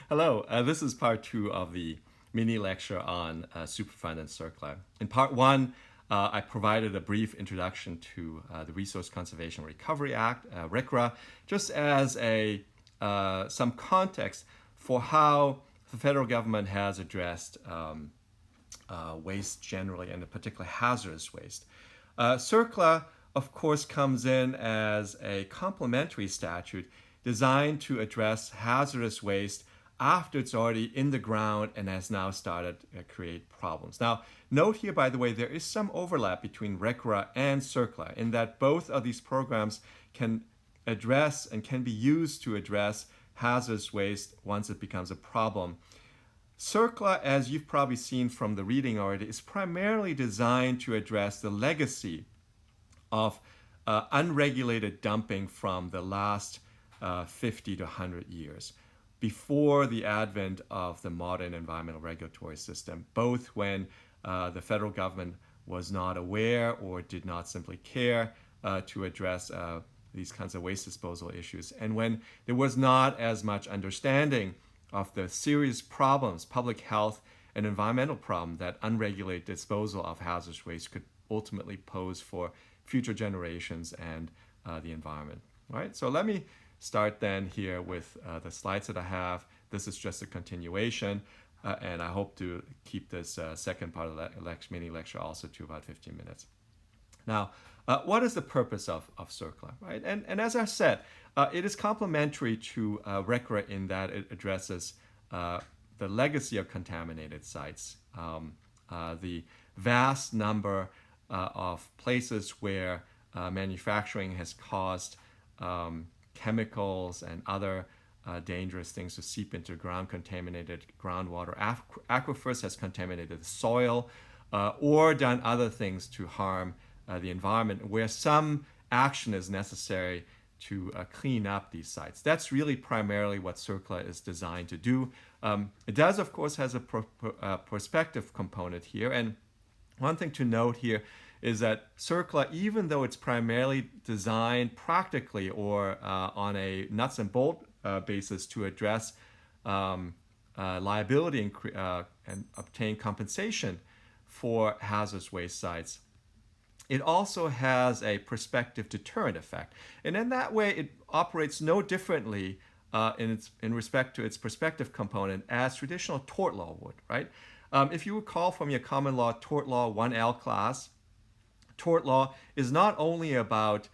Hello, this is part two of the mini lecture on Superfund and CERCLA. In part one, I provided a brief introduction to the Resource Conservation Recovery Act, RCRA, just as some context for how the federal government has addressed waste generally, and in particular hazardous waste. CERCLA, of course, comes in as a complementary statute designed to address hazardous waste after it's already in the ground and has now started to create problems. Now, note here, by the way, there is some overlap between RCRA and CERCLA in that both of these programs can address and can be used to address hazardous waste once it becomes a problem. CERCLA, as you've probably seen from the reading already, is primarily designed to address the legacy of unregulated dumping from the last 50 to 100 years, before the advent of the modern environmental regulatory system, both when the federal government was not aware or did not simply care to address these kinds of waste disposal issues, and when there was not as much understanding of the serious problems, public health and environmental problem, that unregulated disposal of hazardous waste could ultimately pose for future generations and the environment. All right, so let me start then here with the slides that I have. This is just a continuation, and I hope to keep this second part of the mini lecture also to about 15 minutes. Now, what is the purpose of CERCLA, right? And as I said, it is complementary to RCRA in that it addresses the legacy of contaminated sites, the vast number of places where manufacturing has caused chemicals and other dangerous things to seep into ground, contaminated groundwater aquifers, has contaminated the soil, or done other things to harm the environment, where some action is necessary to clean up these sites. That's really primarily what CERCLA is designed to do. It does, of course, has a prospective component here. And one thing to note here is that CERCLA, even though it's primarily designed practically or on a nuts and bolt basis to address liability and obtain compensation for hazardous waste sites, it also has a prospective deterrent effect. And in that way, it operates no differently in respect to its prospective component as traditional tort law would, right? If you recall from your common law tort law 1L class, tort law is not only about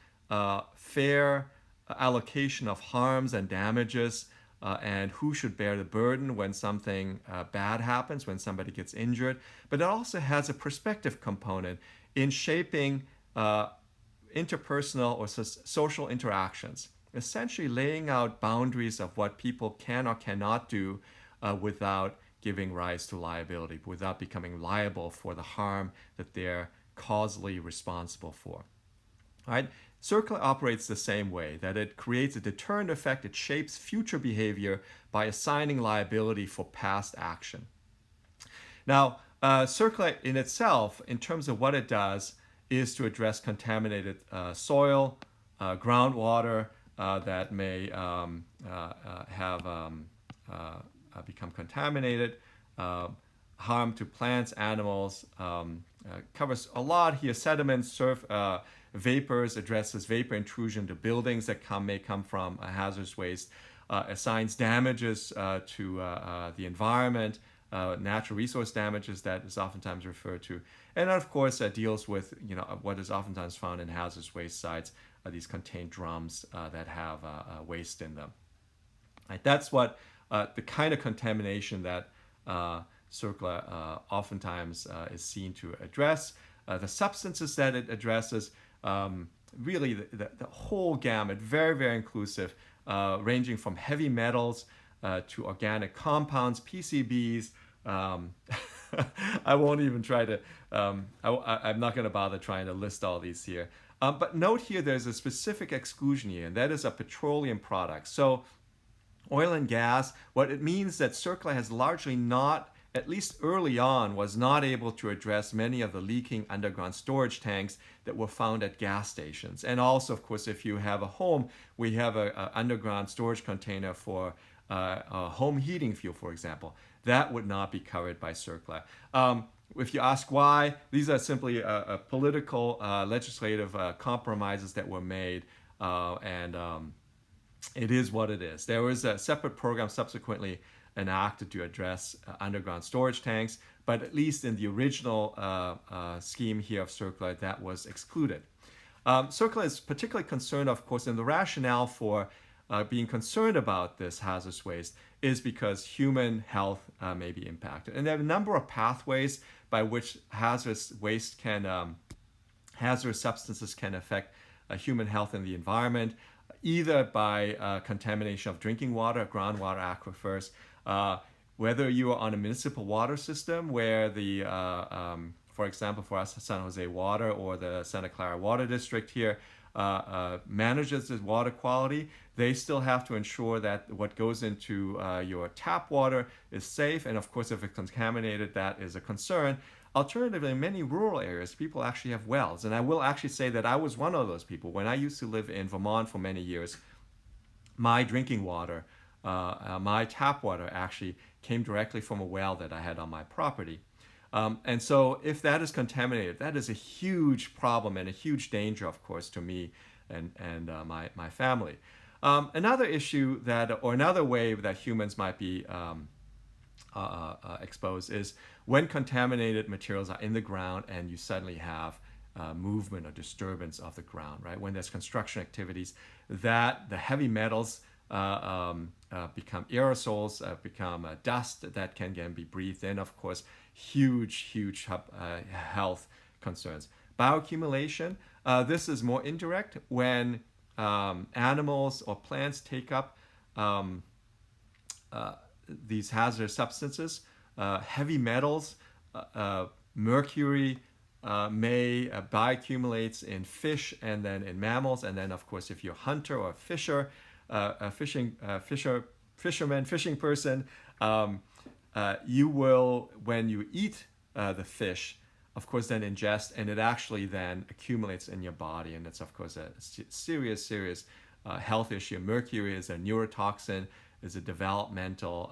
fair allocation of harms and damages and who should bear the burden when something bad happens, when somebody gets injured, but it also has a prospective component in shaping interpersonal or social interactions, essentially laying out boundaries of what people can or cannot do without giving rise to liability, without becoming liable for the harm that they're causally responsible for. All right? CERCLA operates the same way, that it creates a deterrent effect. It shapes future behavior by assigning liability for past action. Now, CERCLA in itself, in terms of what it does, is to address contaminated soil, groundwater that may have become contaminated, harm to plants, animals, covers a lot here. Sediments, surf, vapors, addresses vapor intrusion to buildings that may come from hazardous waste, assigns damages to the environment, natural resource damages that is oftentimes referred to, and of course deals with what is oftentimes found in hazardous waste sites, these contained drums that have waste in them. Right? That's what the kind of contamination that CERCLA oftentimes is seen to address. The substances that it addresses, really the whole gamut, very, very inclusive, ranging from heavy metals to organic compounds, PCBs. I won't even try to, I'm not going to bother trying to list all these here. But note here there's a specific exclusion here, and that is a petroleum product. So oil and gas, what it means that CERCLA has largely not, at least early on, was not able to address many of the leaking underground storage tanks that were found at gas stations. And also, of course, if you have a home, we have an underground storage container for home heating fuel, for example, that would not be covered by CERCLA. If you ask why, these are simply political, legislative compromises that were made, and it is what it is. There was a separate program subsequently enacted to address underground storage tanks, but at least in the original scheme here of CERCLA, that was excluded. CERCLA is particularly concerned, of course, and the rationale for being concerned about this hazardous waste is because human health may be impacted. And there are a number of pathways by which hazardous substances can affect human health and the environment, either by contamination of drinking water, groundwater aquifers, whether you are on a municipal water system where for example, for us, San Jose Water or the Santa Clara Water District here manages the water quality, they still have to ensure that what goes into your tap water is safe. And of course, if it's contaminated, that is a concern. Alternatively, in many rural areas, people actually have wells. And I will actually say that I was one of those people. When I used to live in Vermont for many years, my drinking water, my tap water actually came directly from a well that I had on my property. And so if that is contaminated, that is a huge problem and a huge danger, of course, to me and my family. Another issue or another way that humans might be exposed is when contaminated materials are in the ground and you suddenly have movement or disturbance of the ground, right? When there's construction activities, that the heavy metals become aerosols, become dust that can again be breathed in, of course, huge health concerns. Bioaccumulation, this is more indirect when animals or plants take up these hazardous substances. Heavy metals, mercury may bioaccumulates in fish and then in mammals, and then of course if you're a hunter or a fisher, fishing person, you will, when you eat the fish, of course then ingest, and it actually then accumulates in your body, and it's of course a serious health issue. Mercury is a neurotoxin, is a developmental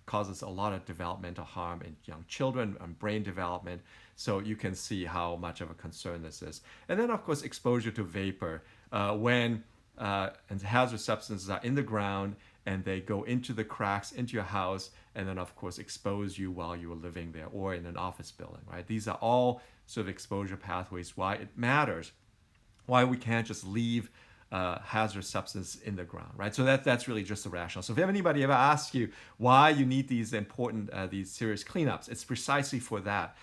causes a lot of developmental harm in young children and brain development. So you can see how much of a concern this is. And then of course exposure to vapor, when and hazardous substances are in the ground and they go into the cracks into your house and then of course expose you while you are living there or in an office building, right? These are all sort of exposure pathways, why it matters, why we can't just leave hazardous substance in the ground, right? So that's really just the rationale. So if anybody ever asks you why you need these important, these serious cleanups, it's precisely for that.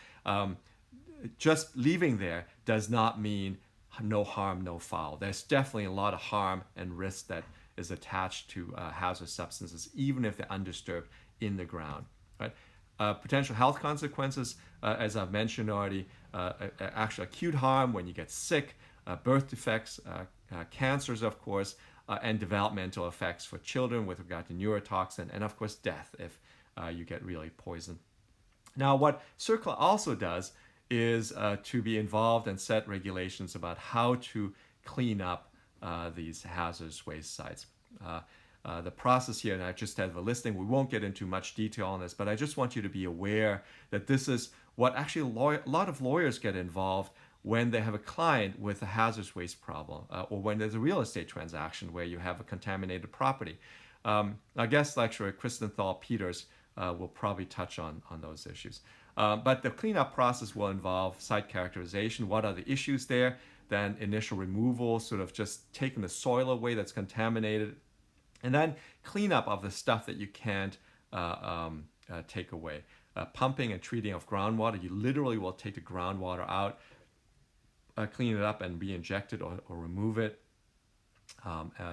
Just leaving there does not mean no harm, no foul. There's definitely a lot of harm and risk that is attached to hazardous substances, even if they're undisturbed in the ground, right? Potential health consequences, as I've mentioned already, actual acute harm when you get sick, birth defects, cancers, of course, and developmental effects for children with regard to neurotoxin, and of course death if you get really poisoned. Now, what CERCLA also does is to be involved and set regulations about how to clean up these hazardous waste sites. The process here, and I just have a listing, we won't get into much detail on this, but I just want you to be aware that this is what actually a lot of lawyers get involved when they have a client with a hazardous waste problem, or when there's a real estate transaction where you have a contaminated property. Our guest lecturer, Kristen Thal-Peters, will probably touch on those issues. But the cleanup process will involve site characterization. What are the issues there? Then initial removal, sort of just taking the soil away that's contaminated. And then cleanup of the stuff that you can't take away. Pumping and treating of groundwater. You literally will take the groundwater out, clean it up and re-inject it or remove it.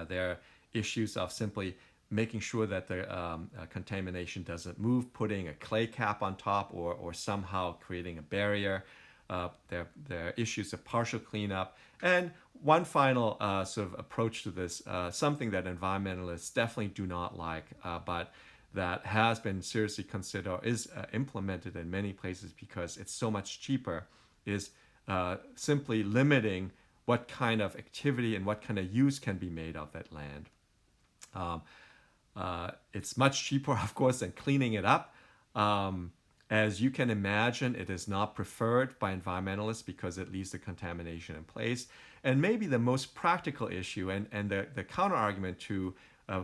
There are issues of simply making sure that the contamination doesn't move, putting a clay cap on top or somehow creating a barrier. There are issues of partial cleanup. And one final sort of approach to this, something that environmentalists definitely do not like, but that has been seriously considered, is implemented in many places because it's so much cheaper, is simply limiting what kind of activity and what kind of use can be made of that land. It's much cheaper, of course, than cleaning it up. As you can imagine, it is not preferred by environmentalists because it leaves the contamination in place. And maybe the most practical issue, and the counter argument to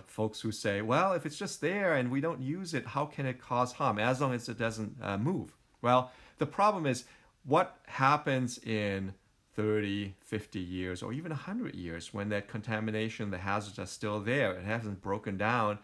folks who say, well, if it's just there and we don't use it, how can it cause harm as long as it doesn't move? Well, the problem is what happens in 30, 50 years, or even 100 years when that contamination, the hazards are still there, it hasn't broken down,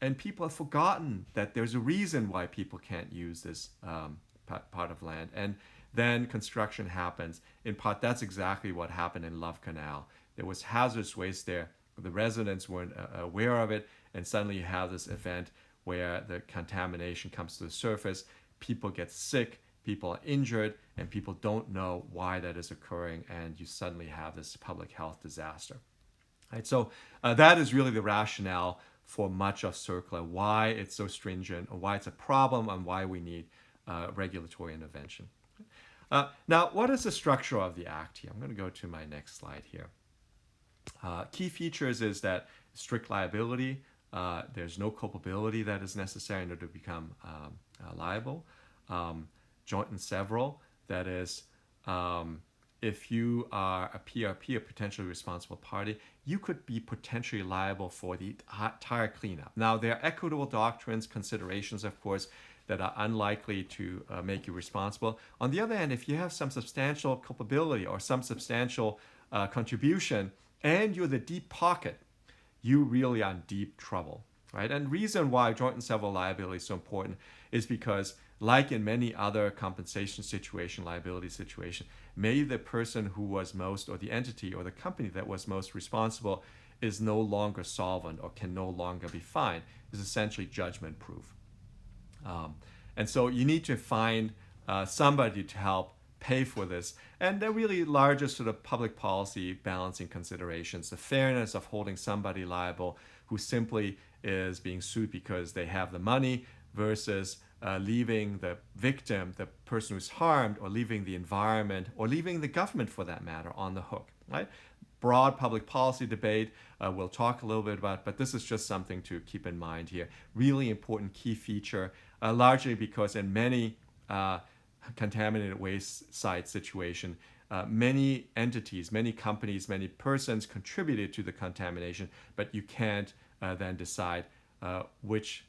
and people have forgotten that there's a reason why people can't use this part of land. And then construction happens. In part, that's exactly what happened in Love Canal. There was hazardous waste there. The residents weren't aware of it, and suddenly you have this event where the contamination comes to the surface, people get sick, people are injured, and people don't know why that is occurring, and you suddenly have this public health disaster. Right? So that is really the rationale for much of CERCLA, why it's so stringent, or why it's a problem, and why we need regulatory intervention. Now, what is the structure of the Act here? I'm going to go to my next slide here. Key features is that strict liability, there's no culpability that is necessary in order to become liable. Joint and several, that is, if you are a PRP, a potentially responsible party, you could be potentially liable for the entire cleanup. Now, there are equitable doctrines, considerations, of course, that are unlikely to make you responsible. On the other hand, if you have some substantial culpability or some substantial contribution, and you're the deep pocket, you really are in deep trouble, right? And reason why joint and several liability is so important is because, like in many other compensation situation, liability situation, maybe the person who was most, or the entity or the company that was most responsible is no longer solvent or can no longer be fined, is essentially judgment proof. And so you need to find somebody to help pay for this. And they're really larger sort of public policy balancing considerations, the fairness of holding somebody liable who simply is being sued because they have the money versus leaving the victim, the person who's harmed, or leaving the environment, or leaving the government for that matter, on the hook, right? Broad public policy debate we'll talk a little bit about, but this is just something to keep in mind here. Really important key feature, largely because in many contaminated waste site situation, many entities, many companies, many persons contributed to the contamination, but you can't then decide which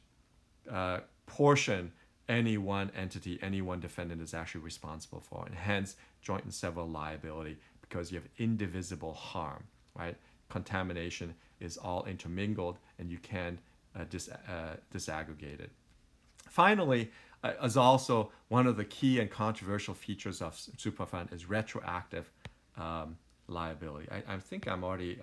portion any one entity, any one defendant is actually responsible for, and hence joint and several liability, because you have indivisible harm, right? Contamination is all intermingled, and you can't disaggregate it. Finally, as also one of the key and controversial features of Superfund is retroactive liability. I think I'm already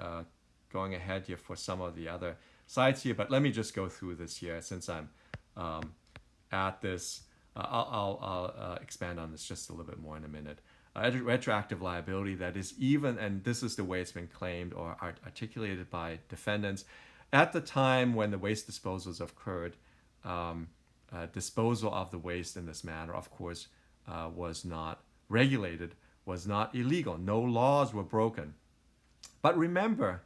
going ahead here for some of the other slides here, but let me just go through this here since I'm at this. I'll expand on this just a little bit more in a minute. Retroactive liability, that is even, and this is the way it's been claimed or articulated by defendants, at the time when the waste disposals occurred, disposal of the waste in this manner, of course, was not regulated, was not illegal. No laws were broken. But remember,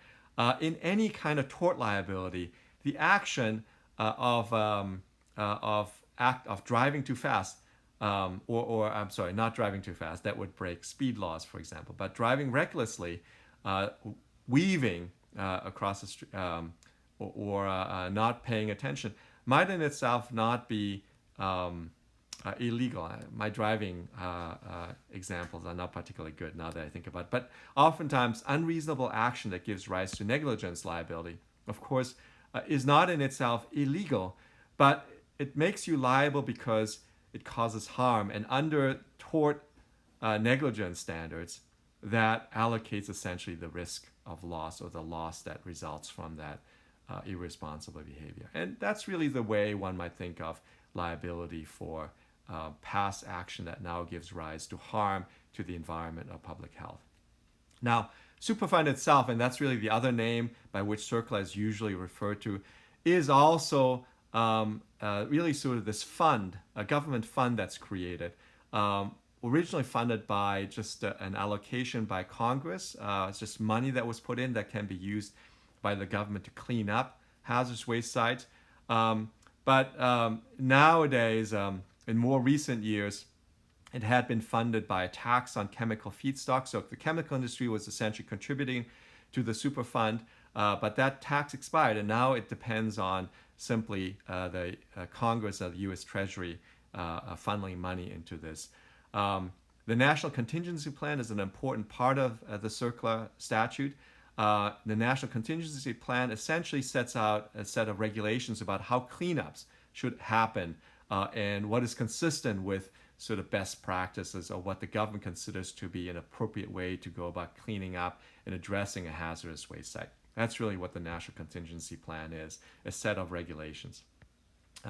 in any kind of tort liability, the action of driving too fast, or I'm sorry, not driving too fast, that would break speed laws, for example, but driving recklessly, weaving across the street, or not paying attention, might in itself not be illegal. My driving examples are not particularly good now that I think about it, but oftentimes unreasonable action that gives rise to negligence liability, of course, is not in itself illegal, but it makes you liable because it causes harm, and under tort negligence standards, that allocates essentially the risk of loss, or the loss that results from that irresponsible behavior. And that's really the way one might think of liability for past action that now gives rise to harm to the environment or public health. Now, Superfund itself, and that's really the other name by which CERCLA is usually referred to, is also really sort of this fund, a government fund that's created, originally funded by just an allocation by Congress. It's just money that was put in that can be used by the government to clean up hazardous waste sites. But nowadays, in more recent years, it had been funded by a tax on chemical feedstock. So the chemical industry was essentially contributing to the Superfund, but that tax expired, and now it depends on simply the Congress of the U.S. Treasury funneling money into this. The National Contingency Plan is an important part of the CERCLA statute. The National Contingency Plan essentially sets out a set of regulations about how cleanups should happen and what is consistent with sort of best practices or what the government considers to be an appropriate way to go about cleaning up and addressing a hazardous waste site. That's really what the National Contingency Plan is, a set of regulations.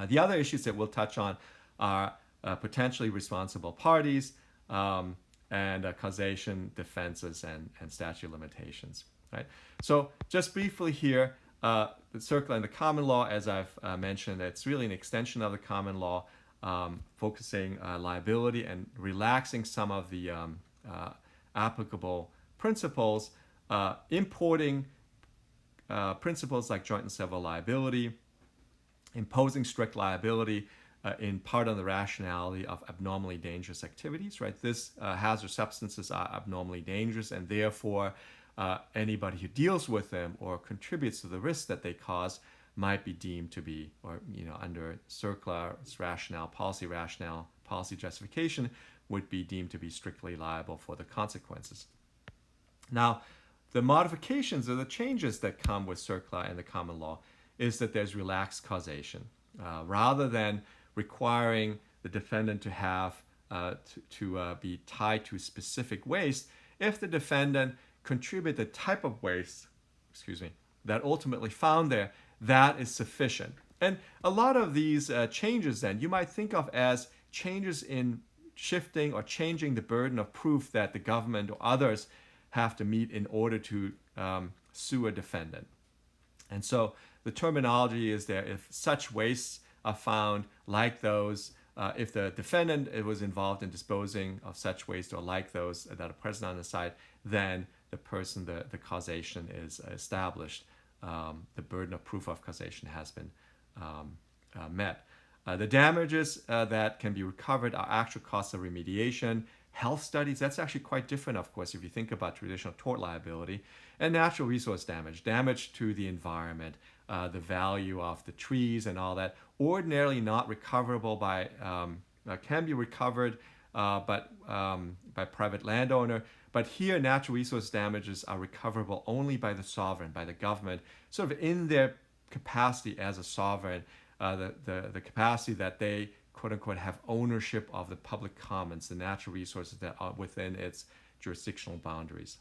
The other issues that we'll touch on are potentially responsible parties and causation, defenses, and statute of limitations. Right? So just briefly here, the CERCLA and the common law, as I've mentioned, it's really an extension of the common law, focusing liability and relaxing some of the applicable principles, importing principles like joint and several liability, imposing strict liability in part on the rationality of abnormally dangerous activities. Right? This hazardous substances are abnormally dangerous, and therefore anybody who deals with them or contributes to the risk that they cause might be deemed to be, or under CERCLA's policy justification, would be deemed to be strictly liable for the consequences. Now, the modifications or the changes that come with CERCLA and the common law is that there's relaxed causation. Rather than requiring the defendant to have to be tied to specific waste, if the defendant contribute the type of waste, that ultimately found there, that is sufficient. And a lot of these changes then you might think of as changes in shifting or changing the burden of proof that the government or others have to meet in order to sue a defendant. And so the terminology is there: if such wastes are found like those, if the defendant was involved in disposing of such waste or like those that are present on the site, then the causation is established. The burden of proof of causation has been met. The damages that can be recovered are actual costs of remediation, health studies. That's actually quite different, of course, if you think about traditional tort liability, and natural resource damage to the environment, the value of the trees and all that. Ordinarily not recoverable by, can be recovered but by private landowner. But here, natural resource damages are recoverable only by the sovereign, by the government, sort of in their capacity as a sovereign, the capacity that they, quote unquote, have ownership of the public commons, the natural resources that are within its jurisdictional boundaries.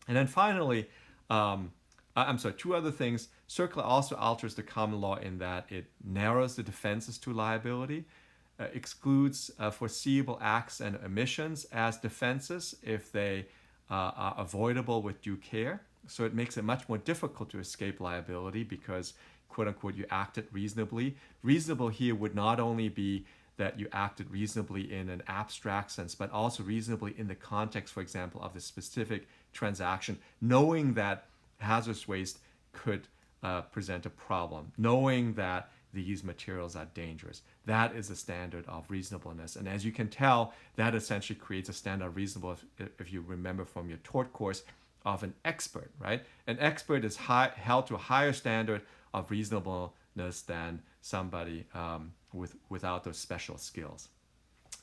And then finally, two other things. CERCLA also alters the common law in that it narrows the defenses to liability, excludes foreseeable acts and omissions as defenses if they are avoidable with due care. So it makes it much more difficult to escape liability because, quote unquote, you acted reasonably. Reasonable here would not only be that you acted reasonably in an abstract sense, but also reasonably in the context, for example, of the specific transaction, knowing that hazardous waste could present a problem, knowing that these materials are dangerous. That is a standard of reasonableness. And as you can tell, that essentially creates a standard of reasonableness, if you remember from your tort course, of an expert, right? An expert is held to a higher standard of reasonableness than somebody without those special skills.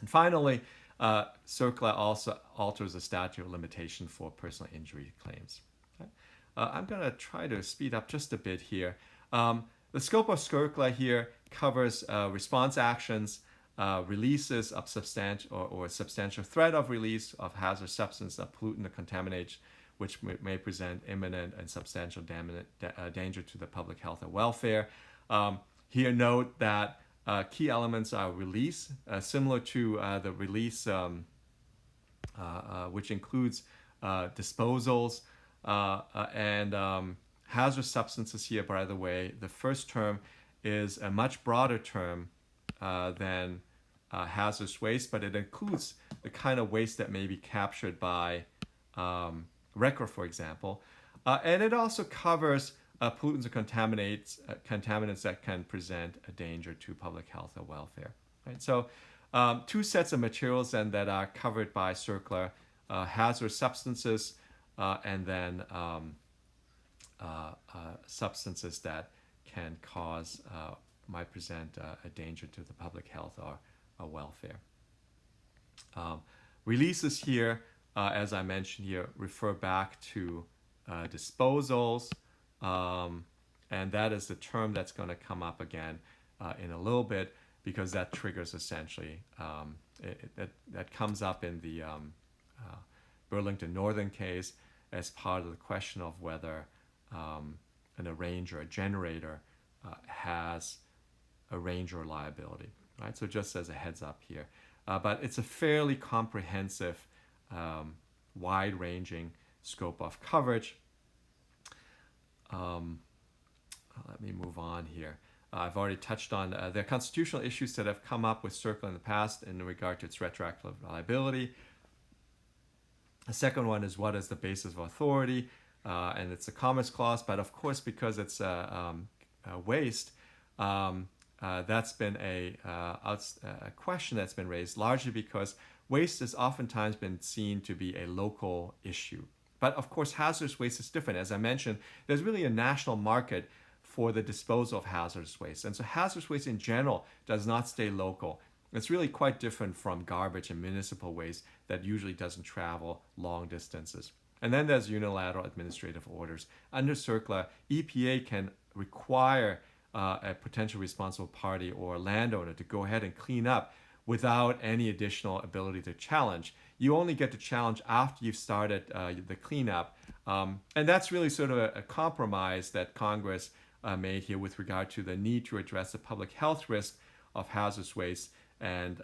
And finally, CERCLA also alters the statute of limitation for personal injury claims. Okay? I'm going to try to speed up just a bit here. The scope of CERCLA here covers response actions, releases of substantial or substantial threat of release of hazardous substance, a pollutant, or contaminant, which may present imminent and substantial danger to the public health or welfare. Here, note that key elements are release, similar to the release, which includes disposals and hazardous substances here, by the way. The first term is a much broader term than hazardous waste, but it includes the kind of waste that may be captured by RCRA, for example. And it also covers pollutants or contaminants that can present a danger to public health or welfare. Right? So two sets of materials then that are covered by CERCLA, hazardous substances and then substances that can cause, might present a danger to the public health or welfare. Releases here, as I mentioned here, refer back to disposals, and that is the term that's going to come up again in a little bit, because that triggers essentially, that comes up in the Burlington Northern case as part of the question of whether an arranger, a generator, has arranger liability, right? So just as a heads up here. But it's a fairly comprehensive, wide-ranging scope of coverage. Let me move on here. I've already touched on the constitutional issues that have come up with CERCLA in the past in regard to its retroactive liability. The second one is, what is the basis of authority? And it's a Commerce Clause, but of course, because it's waste, that's been a question that's been raised, largely because waste has oftentimes been seen to be a local issue. But of course, hazardous waste is different. As I mentioned, there's really a national market for the disposal of hazardous waste. And so hazardous waste in general does not stay local. It's really quite different from garbage and municipal waste that usually doesn't travel long distances. And then there's unilateral administrative orders. Under CERCLA, EPA can require a potential responsible party or landowner to go ahead and clean up without any additional ability to challenge. You only get to challenge after you've started the cleanup. And that's really sort of a compromise that Congress made here with regard to the need to address the public health risk of hazardous waste and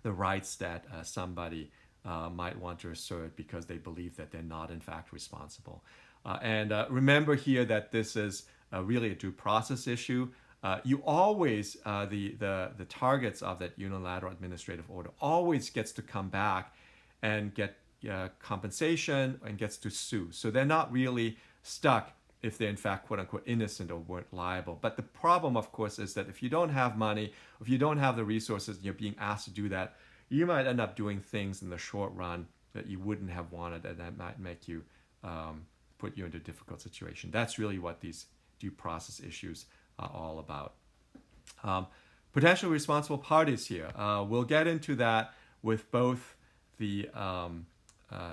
the rights that somebody might want to assert because they believe that they're not in fact responsible. And remember here that this is really a due process issue. You always, the targets of that unilateral administrative order always gets to come back and get compensation and gets to sue. So they're not really stuck if they're in fact quote unquote innocent or weren't liable. But the problem, of course, is that if you don't have money, if you don't have the resources and you're being asked to do that, you might end up doing things in the short run that you wouldn't have wanted, and that might make you put you into a difficult situation. That's really what these due process issues are all about. Potential responsible parties here. We'll get into that with both the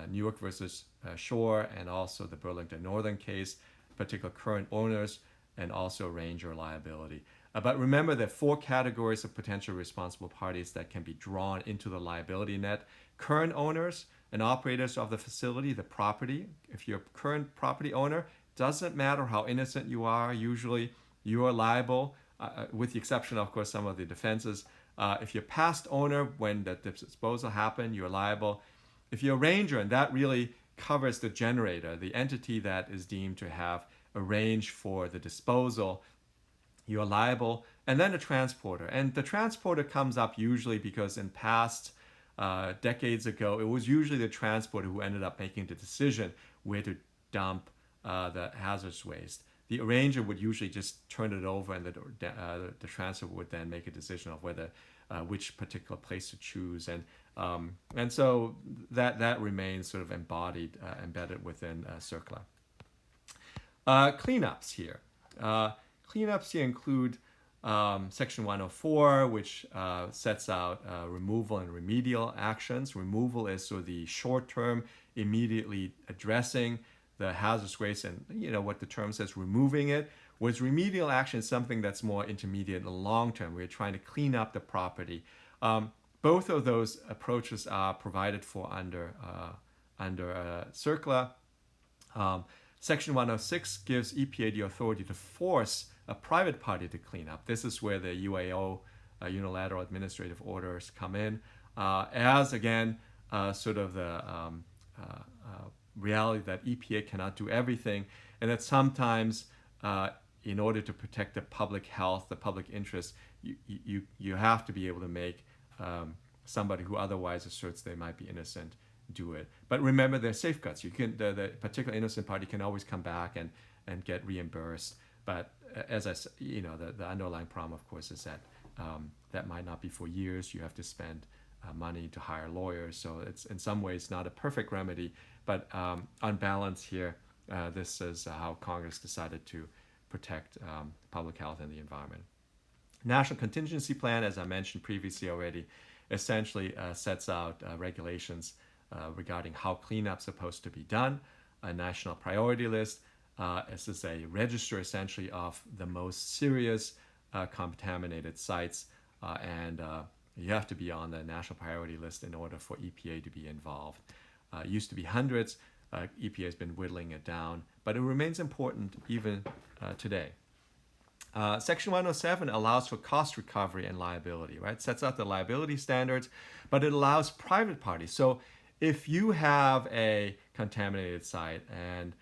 New York versus Shore and also the Burlington Northern case, particular current owners, and also arranger liability. But remember, there are 4 categories of potential responsible parties that can be drawn into the liability net. Current owners and operators of the facility, the property. If you're a current property owner, doesn't matter how innocent you are, usually you are liable, with the exception, of course, some of the defenses. If you're past owner, when the disposal happened, you're liable. If you're a ranger, and that really covers the generator, the entity that is deemed to have arranged for the disposal, you're liable. And then the transporter. And the transporter comes up usually because in past decades ago, it was usually the transporter who ended up making the decision where to dump the hazardous waste. The arranger would usually just turn it over, and the transporter would then make a decision of whether which particular place to choose. And so that remains sort of embedded within CERCLA. Cleanups here. Cleanups here include Section 104, which sets out removal and remedial actions. Removal is sort of the short-term, immediately addressing the hazardous waste, and what the term says, removing it. Whereas remedial action is something that's more intermediate and long-term. We're trying to clean up the property. Both of those approaches are provided for under CERCLA. Section 106 gives EPA the authority to force a private party to clean up. This is where the UAO, unilateral administrative orders, come in, as again sort of the reality that EPA cannot do everything, and that sometimes in order to protect the public health, the public interest, you have to be able to make somebody who otherwise asserts they might be innocent do it. But remember, there are safeguards. The particular innocent party can always come back and get reimbursed. But as I said, the underlying problem, of course, is that that might not be for years. You have to spend money to hire lawyers. So it's in some ways not a perfect remedy, but on balance here, this is how Congress decided to protect public health and the environment. National Contingency Plan, as I mentioned previously already, essentially sets out regulations regarding how cleanup's supposed to be done. A national priority list. This is a register essentially of the most serious contaminated sites, and you have to be on the national priority list in order for EPA to be involved. It used to be hundreds. EPA has been whittling it down, but it remains important even today. Section 107 allows for cost recovery and liability, right? Sets out the liability standards, but it allows private parties. So if you have a contaminated site and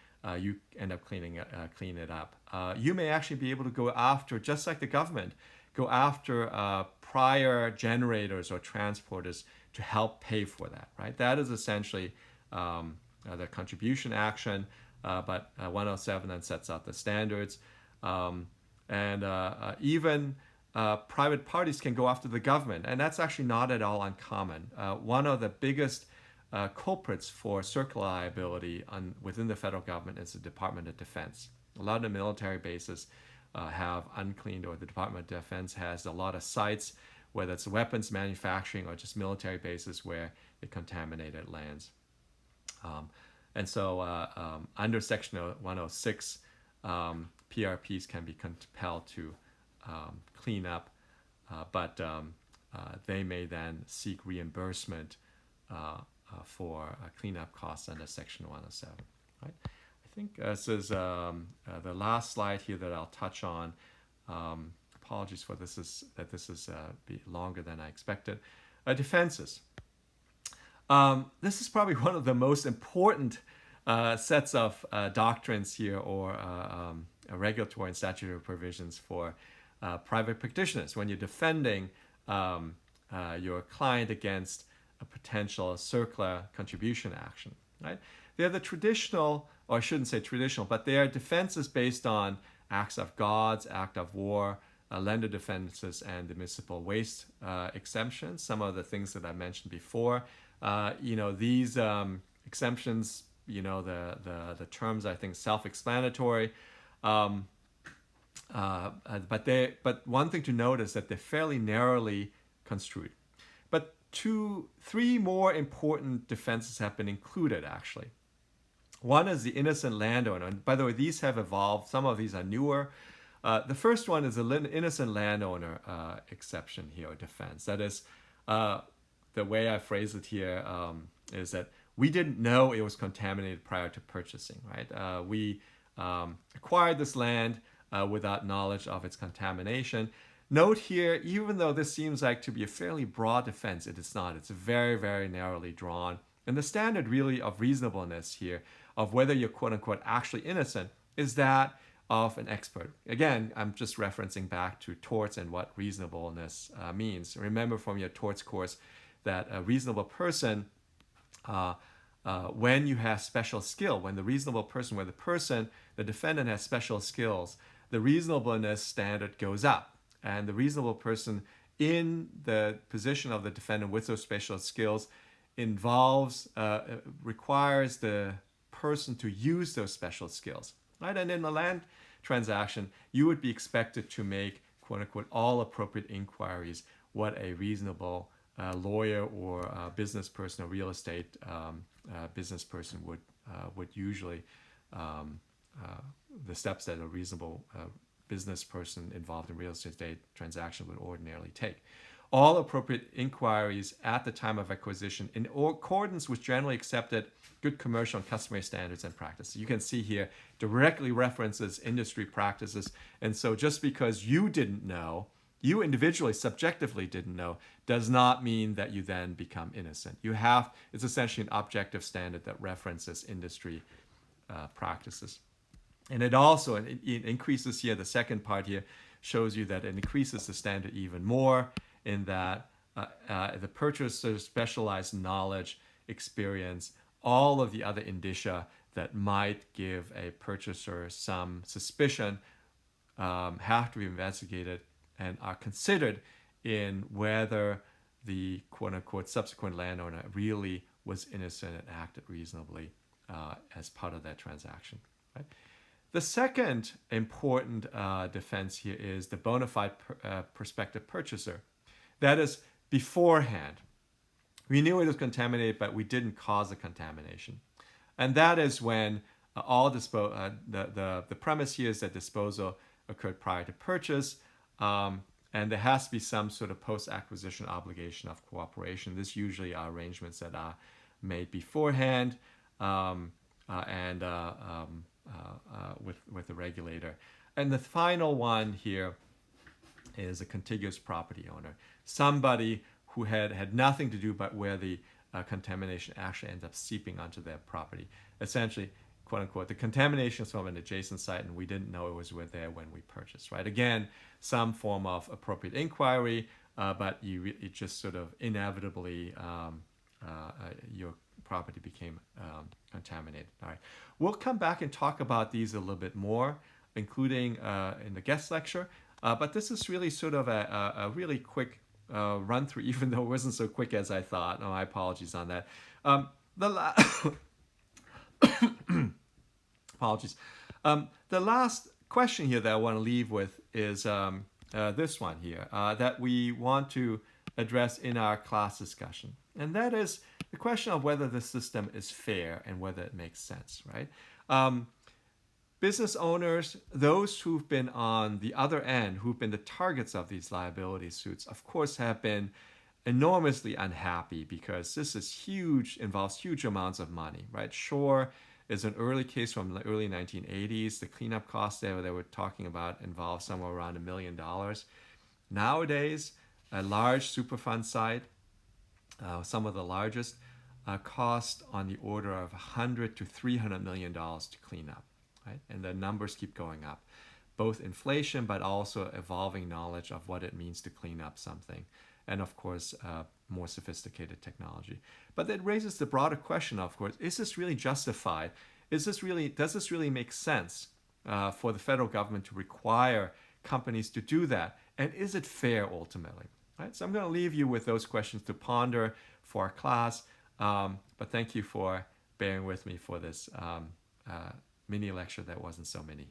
you end up cleaning it up, you may actually be able to go after, just like the government, go after prior generators or transporters to help pay for that, right? That is essentially the contribution action, but 107 then sets out the standards. Even private parties can go after the government, and that's actually not at all uncommon. One of the biggest culprits for CERCLA liability within the federal government is the Department of Defense. A lot of the military bases have uncleaned, or the Department of Defense has a lot of sites, whether it's weapons manufacturing or just military bases where the contaminated lands. Under Section 106, PRPs can be compelled to clean up, but they may then seek reimbursement for cleanup costs under Section 107. Right? I think this is the last slide here that I'll touch on. Apologies for this is be longer than I expected. Defenses. This is probably one of the most important sets of doctrines here, or regulatory and statutory provisions for private practitioners when you're defending your client against a potential CERCLA contribution action. Right? They're the traditional, or I shouldn't say traditional, but they are defenses based on acts of gods, act of war, lender defenses, and the municipal waste exemptions. Some of the things that I mentioned before. These exemptions, the terms, I think, self-explanatory. But one thing to note is that they're fairly narrowly construed. But three more important defenses have been included, actually. One is the innocent landowner. And by the way, these have evolved. Some of these are newer. The first one is the innocent landowner exception here, or defense. That is, the way I phrase it here is that we didn't know it was contaminated prior to purchasing, right? We acquired this land without knowledge of its contamination. Note here, even though this seems like to be a fairly broad defense, it is not. It's very, very narrowly drawn. And the standard really of reasonableness here, of whether you're quote-unquote actually innocent, is that of an expert. Again, I'm just referencing back to torts and what reasonableness means. Remember from your torts course that a reasonable person, when you have special skill, when the defendant has special skills, the reasonableness standard goes up. And the reasonable person in the position of the defendant with those special skills requires the person to use those special skills. Right? And in a land transaction, you would be expected to make, quote unquote, all appropriate inquiries, what a reasonable lawyer or business person or real estate business person would usually, the steps that a reasonable business person involved in real estate transaction would ordinarily take. All appropriate inquiries at the time of acquisition in accordance with generally accepted good commercial and customary standards and practices. You can see here directly references industry practices. And so just because you didn't know, you individually, subjectively didn't know, does not mean that you then become innocent. It's essentially an objective standard that references industry practices. And it also it increases here, the second part here shows you that it increases the standard even more in that the purchaser's specialized knowledge, experience, all of the other indicia that might give a purchaser some suspicion have to be investigated and are considered in whether the quote-unquote subsequent landowner really was innocent and acted reasonably as part of that transaction. Right? The second important defense here is the bona fide prospective purchaser. That is, beforehand, we knew it was contaminated, but we didn't cause the contamination. And that is when the premise here is that disposal occurred prior to purchase, and there has to be some sort of post-acquisition obligation of cooperation. This usually are arrangements that are made beforehand with the regulator. And the final one here is a contiguous property owner, somebody who had nothing to do but where the contamination actually ends up seeping onto their property. Essentially, quote unquote, the contamination is from an adjacent site and we didn't know it was there when we purchased, right? Again, some form of appropriate inquiry, but it just sort of inevitably your property became contaminated. All right, we'll come back and talk about these a little bit more, including in the guest lecture. But this is really sort of a really quick run through, even though it wasn't so quick as I thought. No, my apologies on that. Apologies. The last question here that I want to leave with is this one here that we want to address in our class discussion. And that is the question of whether the system is fair and whether it makes sense, right? Business owners, those who've been on the other end, who've been the targets of these liability suits, of course, have been enormously unhappy because this is huge, involves huge amounts of money, right? Sure is an early case from the early 1980s. The cleanup costs there they were talking about involved somewhere around $1 million. Nowadays, a large Superfund site, some of the largest, cost on the order of $100 to $300 million to clean up. Right? And the numbers keep going up, both inflation, but also evolving knowledge of what it means to clean up something. And of course, more sophisticated technology. But that raises the broader question, of course, is this really justified? Does this really make sense for the federal government to require companies to do that? And is it fair ultimately? Right? So I'm going to leave you with those questions to ponder for our class. But thank you for bearing with me for this mini lecture that wasn't so mini.